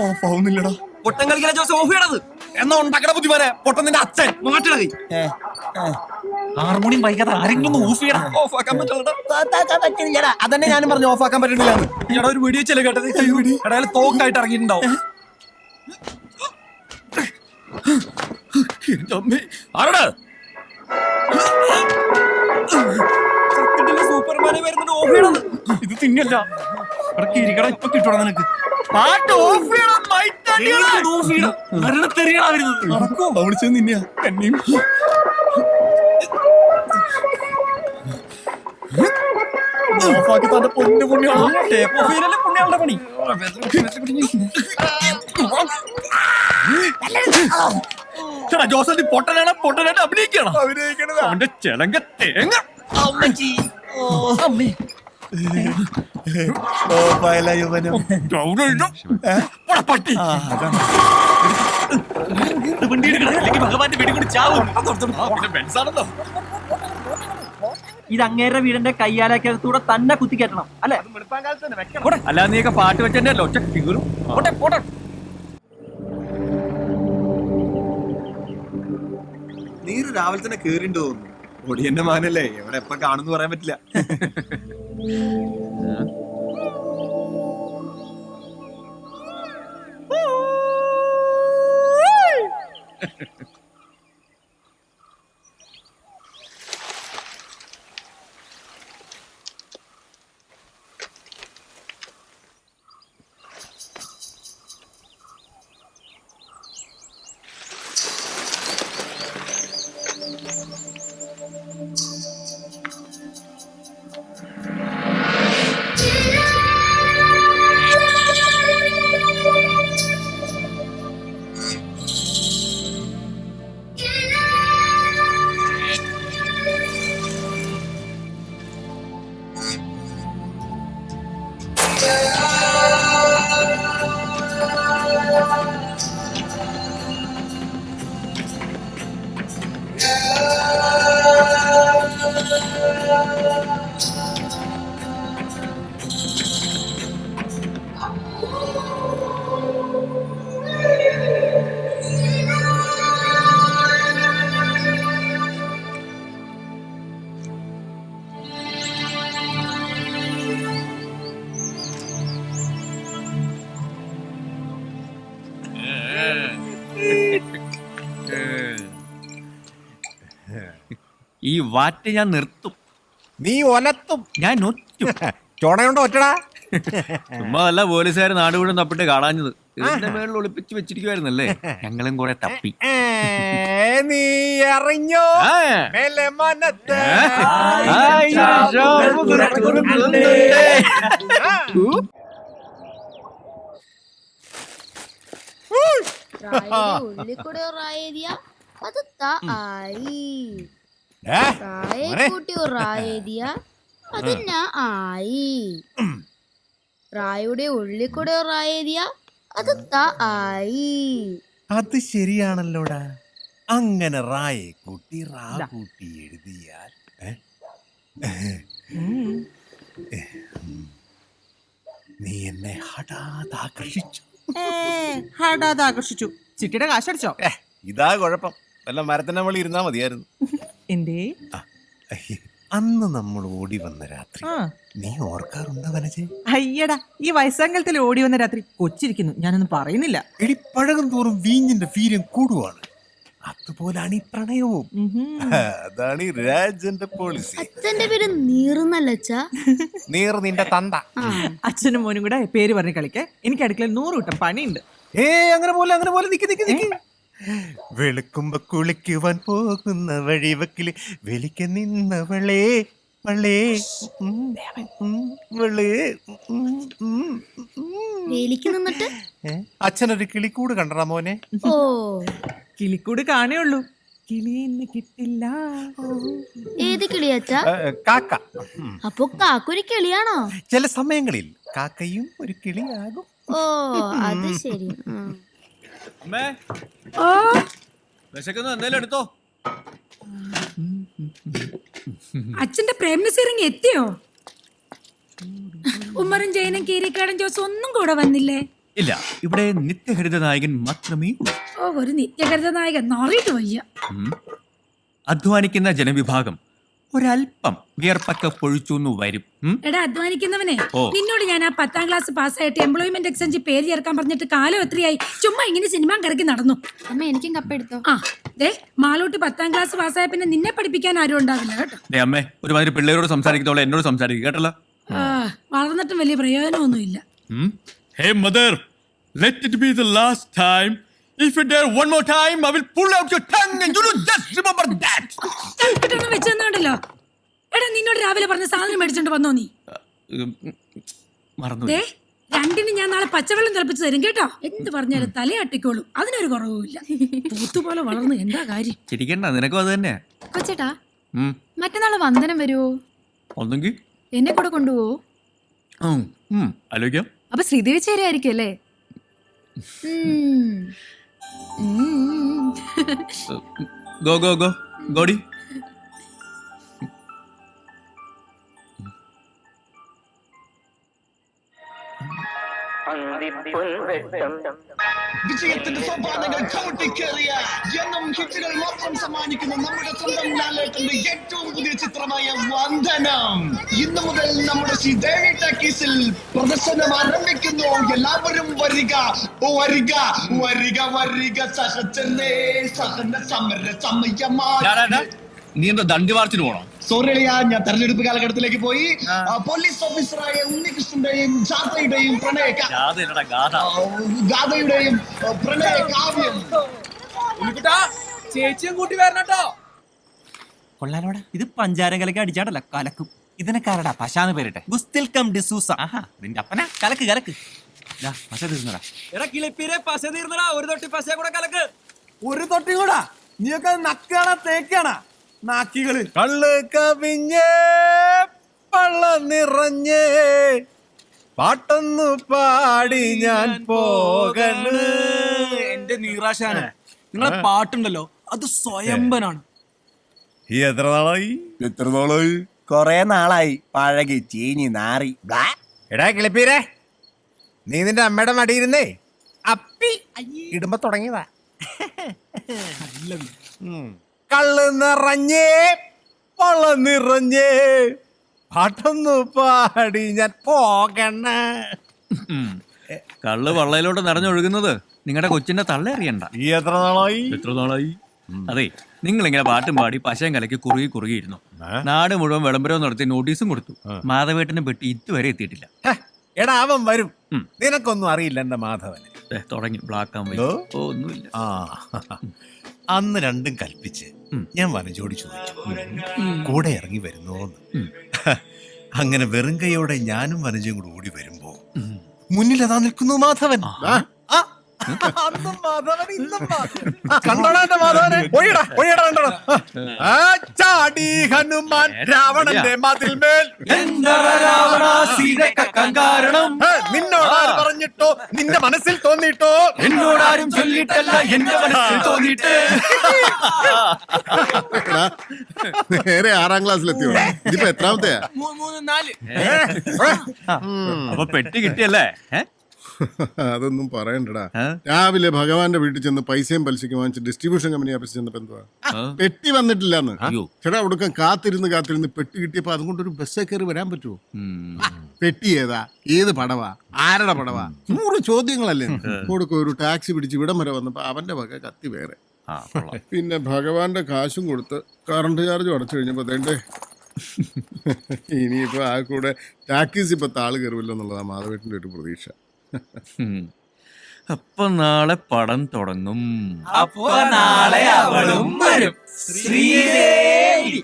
ഓഫാവുന്നില്ലടാ. പൊട്ടൻ കളിക്കാൻ ജോസ് ഓഫ് ചെയ്യണത് എന്നാ ഉണ്ടാക്കണ ബുദ്ധിമാനെ പൊട്ടൻ നിന്റെ അച്ഛൻ മാറ്റണ കൈ. ഹാർമോണിയം വൈകാതെ ആരെങ്കിലും ഒന്ന് ഓഫ് ചെയ്യണം. ഓഫാക്കാൻ പറ്റില്ലടാ. അതന്നെ ഞാനും പറഞ്ഞു ഓഫാക്കാൻ പറ്റണില്ല. എടാ ഒരു വീഡിയോ ചെല്ലേ കേട്ടത്. ഇടയിൽ തോക്കായിട്ട് ഇറങ്ങിയിട്ടുണ്ടാവും. ആരോട് സൂപ്പർമാനെ വരുന്നുണ്ട് ഓഫ് ചെയ്യണത്. ഇത് തിന്നല്ല കിരിക്കട ഇപ്പൊ കിട്ടണം നിനക്ക്. പാട്ട് ഓഫ് ചെയ്യണം. മരണത്തെറിയാ വരുന്നത്. നടക്കോ വിളിച്ചത് നിന്നെയാ എന്നെയും. ഓഫാക്കി തന്റെ പൊന്നു പുണ്യാണ്. പുണ്യാളുടെ പണി. ജോസഫ് പൊട്ടനായിട്ട് അഭിനയിക്കണം. അവന്റെ ചെലങ്ക തേങ്ങ പട്ടി. ഭഗവാന്റെ വീട് കൂടി ചാവും. ഇത് അങ്ങേരുടെ വീടിന്റെ കയ്യാലക്കകത്തൂടെ തന്നെ കുത്തിക്കയറ്റണം അല്ലെ? അല്ല നീയൊക്കെ പാട്ട് വെച്ചെന്റെ ഒറ്റ കീറും. നീര് രാവിലെ തന്നെ കേറിണ്ടോ തോന്നുന്നു. ഒടിയന്റെ മാനല്ലേ, എവിടെ എപ്പ കാണുന്നു പറയാൻ പറ്റില്ല. ഈ വാറ്റ് ഞാൻ നിർത്തും. നീ ഒലത്തും, ഞാൻ ഒറ്റും. ചോണയുണ്ടോ ഒറ്റടാ? ചുമ്മാ അല്ല പോലീസുകാർ നാട് മുഴുവൻ തപ്പിട്ട് കാണാഞ്ഞത്. ഇതിന്റെ മേളിൽ ഒളിപ്പിച്ച് വെച്ചിരിക്കുവായിരുന്നല്ലേ, ഞങ്ങളും കൂടെ തപ്പി. നീ അറിഞ്ഞോ ഉള്ളിക്കൂടെ റായേദിയ അത് ആയി കൂട്ടി റായേദിയ അത് ആയി റായുടെ ഉള്ളിക്കൂടെ റായേദിയ അത് ആയി. അത് ശരിയാണല്ലോടാ. അങ്ങനെ റായെ കൂട്ടി റാ കൂട്ടി എഴുതിയാൽ നീ എന്നെ ഹഠാതാകർഷിച്ചു. ഹഠാതാകർഷിച്ചു. ചിട്ടിയുടെ കാശടിച്ചോ? ഇതാ കുഴപ്പം. വല്ല മരത്തിന്റെ മുകളിൽ ഇരുന്നാ മതിയായിരുന്നു. എന്തേ? അന്ന് നമ്മൾ ഓടി വന്ന രാത്രി നീ ഓർക്കാറുണ്ടോ വനജെ? അയ്യടാ, ഈ വയസ്സാങ്കലത്തിൽ ഓടി വന്ന രാത്രി കൊച്ചിരിക്കുന്നു. ഞാനൊന്നും പറയുന്നില്ല. എടി, പഴകും തോറും വീഞ്ഞിന്റെ വീര്യം കൂടുവാണ്. അതുപോലാണ് ഈ പ്രണയവും. അതാണ് ഈ രാജന്റെ പോളിസി. അച്ഛന്റെ പേര് നീറുന്നല്ല. നീർ നിന്റെ തന്ത. അച്ഛനും മോനും കൂടെ പേര് പറഞ്ഞ് കളിക്കേ. എനിക്ക് അടുക്കളയിൽ 100 കൂട്ടം പണിയുണ്ട്. അങ്ങനെ പോലെ നിക്ക്. വെളുക്കുമ്പോ കുളിക്കുവാൻ പോകുന്ന വഴിവക്കില് വെളിക്ക നിന്നവളേ വളേ നിന്നിട്ട് അച്ഛനൊരു കിളിക്കൂട് കണ്ടടാ മോനെ. ഓ, കിളിക്കൂട് കാണേ ഉള്ളൂ, കിളിയെന്ന് കിട്ടില്ല. ഏത് കിളിയാച്ചാ? കാക്ക. അപ്പൊ കാക്കൊരു കിളിയാണോ? ചില സമയങ്ങളിൽ കാക്കയും ഒരു കിളിയാകും. ഓ, അത് ശരി. എന്തേലും എടുത്തോ. അച്ഛന്റെ പ്രേംനസീറിങ് എത്തിയോ? ഉമ്മറും ജയനും കീരിക്കാടൻ ജോസ് ഒന്നും കൂടെ വന്നില്ലേ? ഇല്ല, ഇവിടെ നിത്യഹരിത നായകൻ മാത്രമേ ഉള്ളൂ. ഓ, ഒരു നിത്യകരുത നായകൻ നാറിയിട്ട് വയ്യ. അധ്വാനിക്കുന്ന ജനവിഭാഗം ഒരല്പം വിയർപ്പൊക്കെ പൊഴിച്ചു വരും. എടാ അധ്വാനിക്കുന്നവനെ, ഓ. നിന്നോട് ഞാൻ ആ 10ാം ക്ലാസ് പാസ്സായിട്ട് എംപ്ലോയ്മെന്റ് എക്സ്ചേഞ്ച് പേര് ചേർക്കാൻ പറഞ്ഞിട്ട് കാലം എത്രയായി? ചുമ്മാ ഇങ്ങനെ സിനിമ കറക്കി നടന്നു. അമ്മ എനിക്കും കപ്പെടുത്തോ? ആ ദേ, മാളൂട്ടി 10ാം ക്ലാസ് പാസ്സായ പിന്നെ നിന്നെ പഠിപ്പിക്കാൻ ആരും ഉണ്ടാവില്ല കേട്ടോ. അമ്മേ, ഒരുമാതിരി പിള്ളേരോട് സംസാരിക്കുന്നോളെ എന്നോട് സംസാരിക്കുക കേട്ടല്ലോ. വളർന്നിട്ടും വലിയ പ്രയോജനമൊന്നുമില്ല. Hey mother, let it be the last time. If you dare one more time, I will pull out your tongue and you will just remember that. കിട്ടണം വെച്ച് തന്നാണ്ടല്ലോ. എടാ നിന്നോട് രാവിലെ പറഞ്ഞ സാധനം മേടിച്ചോണ്ട് വന്നോ നീ? മറന്നു. ദേ, രണ്ടിന് ഞാൻ നാളെ പച്ചവെള്ളം തിളപ്പിച്ച് തരും കേട്ടോ. എന്ത് പറഞ്ഞാലും തലയാട്ടിക്കോളും, അതിനൊരു കുറവുമില്ല. പൂത്തുപോലെ വളർന്നു, എന്താ കാര്യം? ചിരിക്കണ്ട, നിനക്കും അത് തന്നെ. കൊച്ചേട്ടാ, മറ്റന്നാള് വന്ദനം വരുവോ? ഒന്നെങ്കിൽ എന്നെ കൂടെ കൊണ്ടുപോവോ? ആലോചിക്കാം. അപ്പൊ ശ്രീദേവി ചേരായിരിക്കും അല്ലേ? ഗോ ഗോ ഗോ ഗോഡി. വിജയത്തിന്റെ സോപാനങ്ങൾ ചവിട്ടിക്കേറിയ എന്നും ഹിറ്റുകൾ മാത്രം സമ്മാനിക്കുന്ന നമ്മുടെ സ്വന്തം ലാലേട്ടന്റെ ഏറ്റവും പുതിയ ചിത്രമായ വന്ദനം ഇന്നു മുതൽ നമ്മുടെ ശ്രീദേവി ടാക്കീസിൽ പ്രദർശനം ആരംഭിക്കുന്നു. എല്ലാവരും വരിക വരിക വരിക വരിക, സഹചരേ സഹന സമര സമയമാണ്. നീ എന്താ ദണ്ഡി മാർച്ചിന് പോണോ? സോറി അളിയാ, ഞാൻ തെരഞ്ഞെടുപ്പ് കാലഘട്ടത്തിലേക്ക് പോയി. പോലീസ് ഓഫീസറായ ഉണ്ണികൃഷ്ണന്റെയും ജാഥയുടെയും ഗാഥയുടെയും പ്രണയ കാവ്യം. ചേച്ചിയും കൂട്ടി വരണട്ടോ. കൊള്ളാലോടെ, ഇത് പഞ്ചാരം കലക്കി അടിച്ചാടല്ല, കലക്കും. ഇതിനെക്കാരടാ പശാന്ന് പേരിട്ടെ. ഗുസ്തിൽ കം ഡിസൂസ. നിന്റെ അപ്പന കലക്ക് കലക്ക്. പശ തീർന്നടാ. എടാ കിളിപ്പീരെ, പശ തീർന്നടാ. ഒരു തൊട്ടി പശ കൂടെ കലക്ക്. ഒരു തൊട്ടി കൂടാ? നീയൊക്കെ നക്കാണ തേക്കാണ നാക്കികള്. കള്ള് കവിഞ്ഞേ പള്ള നിറഞ്ഞേ പാട്ടൊന്നു പാടി ഞാൻ പോകണ്. എന്റെ നീറാശാന, നിങ്ങളെ പാട്ടുണ്ടല്ലോ അത് സ്വയംഭനാണ്. ഈ എത്ര നാളായി? കൊറേ നാളായി. പഴകി ചീഞ്ഞി നാറി. എടാ കിളിപ്പീരെ, നീ നിന്റെ അമ്മയുടെ മടിയിരുന്നേ അപ്പി ഇടുമ്പോ തുടങ്ങിയതാ. കള്ള് നിറഞ്ഞേ പള്ള നിറഞ്ഞേ പാട്ടൊന്നു പാടി ഞാൻ പോകണ. കള്ള് വള്ളയിലോട്ട് നിറഞ്ഞൊഴുകുന്നത് നിങ്ങളുടെ കൊച്ചിന്റെ തള്ള അറിയണ്ട. ഈ എത്ര നാളായി? അതെ, നിങ്ങൾ ഇങ്ങനെ പാട്ടും പാടി പശയും കലക്കി കുറുകിയിരുന്നു. നാട് മുഴുവൻ വിളംബരവും നടത്തി നോട്ടീസും കൊടുത്തു. മാധവേട്ടനെ പെട്ടി ഇതുവരെ എത്തിയിട്ടില്ല. എടാ അവൻ വരും. നിനക്കൊന്നും അറിയില്ല എന്റെ മാധവന്. തുടങ്ങി ബ്ലാക്ക് ആൻഡ് വൈറ്റ്. ഒന്നുമില്ല. അന്ന് രണ്ടും കൽപ്പിച്ച് ഞാൻ വനജോടി ചോദിച്ചു കൂടെ ഇറങ്ങി വരുന്നോന്ന്. അങ്ങനെ വെറും കൈയോടെ ഞാനും വനജയും കൂടെ ഓടി വരുമ്പോ മുന്നിൽ അതാ നിൽക്കുന്നു മാധവൻ. കണ്ടോടാ എന്റെ മാധവനെ? ചാടി ഹനുമാൻ രാവണന്റെ മതിൽമേൽ. നിന്നോടാരും പറഞ്ഞിട്ടോ നിന്റെ മനസ്സിൽ തോന്നിട്ടോ? എന്നോടാരും ചൊല്ലിട്ടല്ല, എന്റെ മനസ്സിൽ തോന്നിട്ട്. നേരെ 6ാം ക്ലാസ്സിലെത്തിയോ? ഇതിപ്പോ എത്രാമത്തെയാ? 3, 4. അപ്പൊ പെട്ടി കിട്ടിയല്ലേ? അതൊന്നും പറയണ്ടടാ. രാവിലെ ഭഗവാന്റെ വീട്ടിൽ ചെന്ന് പൈസയും പലിശയ്ക്ക് വാങ്ങിച്ച് ഡിസ്ട്രിബ്യൂഷൻ കമ്പനി ഓഫീസിൽ ചെന്നപ്പോ എന്തുവാ പെട്ടി വന്നിട്ടില്ലാന്ന്. ചേട്ടാ ഒടുക്കം കാത്തിരുന്ന് പെട്ടി കിട്ടിയപ്പോ അതുകൊണ്ടൊരു ബസ്സേ കയറി വരാൻ പറ്റുമോ? പെട്ടി ഏതാ, ഏത് പടവാ, ആരുടെ പടവാ, 100 ചോദ്യങ്ങളല്ലേ. കൊടുക്ക ഒരു ടാക്സി പിടിച്ച് ഇവിടം വരെ വന്നപ്പോ അവന്റെ വക കത്തി വേറെ. പിന്നെ ഭഗവാന്റെ കാശും കൊടുത്ത് കറണ്ട് ചാർജും അടച്ചു കഴിഞ്ഞപ്പോ അതേണ്ടേ ഇനിയിപ്പോ ആ കൂടെ ടാക്സി ഇപ്പൊ താള് കയറുമല്ലോ എന്നുള്ളതാ മാധവേട്ടന്റെ ഒരു പ്രതീക്ഷ. അപ്പൊ നാളെ പടം തുടങ്ങും. അപ്പൊ നാളെ അവളും വരും. ശ്രീദേവി.